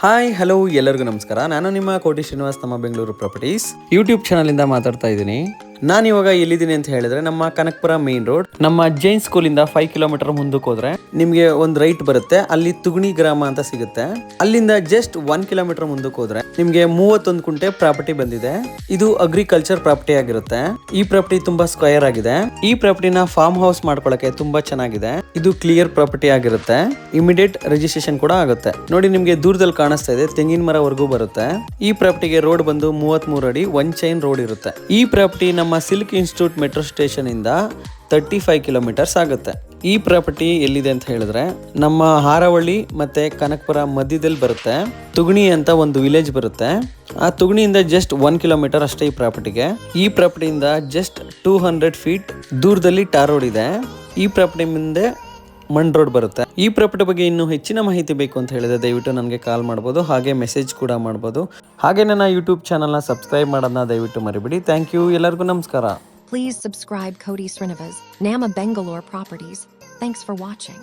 Hi hello ಎಲ್ಲರಿಗೂ ನಮಸ್ಕಾರ. ನಾನು ನಿಮ್ಮ ಕೋಟಿ ಶ್ರೀನಿವಾಸ್, ನಮ್ಮ ಬೆಂಗಳೂರು ಪ್ರಾಪರ್ಟೀಸ್ ಯೂಟ್ಯೂಬ್ ಚಾನಲ್ ಇಂದ ಮಾತಾಡ್ತಾ ಇದ್ದೀನಿ. ನಾನು ಇವಾಗ ಎಲ್ಲಿದ್ದೀನಿ ಅಂತ ಹೇಳಿದ್ರೆ ನಮ್ಮ ಕನಕಪುರ ಮೇನ್ ರೋಡ್, ನಮ್ಮ ಜೈನ್ ಸ್ಕೂಲ್ ಇಂದ 5 ಕಿಲೋಮೀಟರ್ ಮುಂದಕ್ಕೆ ಹೋದ್ರೆ ನಿಮ್ಗೆ ಒಂದು ರೈಟ್ ಬರುತ್ತೆ. ಅಲ್ಲಿ ತುಗಣಿ ಗ್ರಾಮ ಅಂತ ಸಿಗುತ್ತೆ. ಅಲ್ಲಿಂದ ಜಸ್ಟ್ 1 ಕಿಲೋಮೀಟರ್ ಮುಂದಕ್ಕೆ ಹೋದ್ರೆ ನಿಮ್ಗೆ 31 ಕುಂಟೆ ಪ್ರಾಪರ್ಟಿ ಬಂದಿದೆ. ಇದು ಅಗ್ರಿಕಲ್ಚರ್ ಪ್ರಾಪರ್ಟಿ ಆಗಿರುತ್ತೆ. ಈ ಪ್ರಾಪರ್ಟಿ ತುಂಬಾ ಸ್ಕ್ವೇರ್ ಆಗಿದೆ. ಈ ಪ್ರಾಪರ್ಟಿನ ಫಾರ್ಮ್ ಹೌಸ್ ಮಾಡ್ಕೊಳಕ್ಕೆ ತುಂಬಾ ಚೆನ್ನಾಗಿದೆ. ಇದು ಕ್ಲಿಯರ್ ಪ್ರಾಪರ್ಟಿ ಆಗಿರುತ್ತೆ. ಇಮಿಡಿಯೇಟ್ ರಿಜಿಸ್ಟ್ರೇಷನ್ ಕೂಡ ಆಗುತ್ತೆ. ನೋಡಿ, ನಿಮ್ಗೆ ದೂರದಲ್ಲಿ ಕಾಣಿಸ್ತಾ ಇದೆ, ತೆಂಗಿನ ಮರವರೆಗೂ ಬರುತ್ತೆ. ಈ ಪ್ರಾಪರ್ಟಿಗೆ ರೋಡ್ ಬಂದು 33 ಅಡಿ 1 ಚೈನ್ ರೋಡ್ ಇರುತ್ತೆ. ಈ ಪ್ರಾಪರ್ಟಿ ನಮ್ಮ ಸಿಲ್ಕ್ ಇನ್ಸ್ಟಿಟ್ಯೂಟ್ ಮೆಟ್ರೋ ಸ್ಟೇಷನ್ ಇಂದ 35 ಕಿಲೋಮೀಟರ್ಸ್ ಆಗುತ್ತೆ. ಈ ಪ್ರಾಪರ್ಟಿ ಎಲ್ಲಿದೆ ಅಂತ ಹೇಳಿದ್ರೆ ನಮ್ಮ ಹಾರವಳ್ಳಿ ಮತ್ತೆ ಕನಕಪುರ ಮಧ್ಯದಲ್ಲಿ ಬರುತ್ತೆ. ತುಗಣಿ ಅಂತ ಒಂದು ವಿಲೇಜ್ ಬರುತ್ತೆ. ಆ ತುಗಣಿಯಿಂದ ಜಸ್ಟ್ 1 ಕಿಲೋಮೀಟರ್ ಅಷ್ಟೇ ಈ ಪ್ರಾಪರ್ಟಿಗೆ. ಈ ಪ್ರಾಪರ್ಟಿಯಿಂದ ಜಸ್ಟ್ 200 ಫೀಟ್ ದೂರದಲ್ಲಿ ಟಾರ್ ರೋಡ್ ಇದೆ. ಈ ಪ್ರಾಪರ್ಟಿ ಮುಂದೆ ಮಣ್ ರೋಡ್ ಬರುತ್ತೆ. ಈ ಪ್ರಾಪರ್ಟಿ ಬಗ್ಗೆ ಇನ್ನೂ ಹೆಚ್ಚಿನ ಮಾಹಿತಿ ಬೇಕು ಅಂತ ಹೇಳಿದ್ರೆ ದಯವಿಟ್ಟು ನನಗೆ ಕಾಲ್ ಮಾಡ್ಬೋದು, ಹಾಗೆ ಮೆಸೇಜ್ ಕೂಡ ಮಾಡ್ಬೋದು. ಹಾಗೆ ನನ್ನ ಯೂಟ್ಯೂಬ್ ಚಾನಲ್ನ ಸಬ್ಸ್ಕ್ರೈಬ್ ಮಾಡೋದನ್ನ ದಯವಿಟ್ಟು ಮರಿಬೇಡಿ. ಥ್ಯಾಂಕ್ ಯು, ಎಲ್ಲರಿಗೂ ನಮಸ್ಕಾರ. Please subscribe Koti Srinivas, Nama Bangalore Properties. Thanks for watching.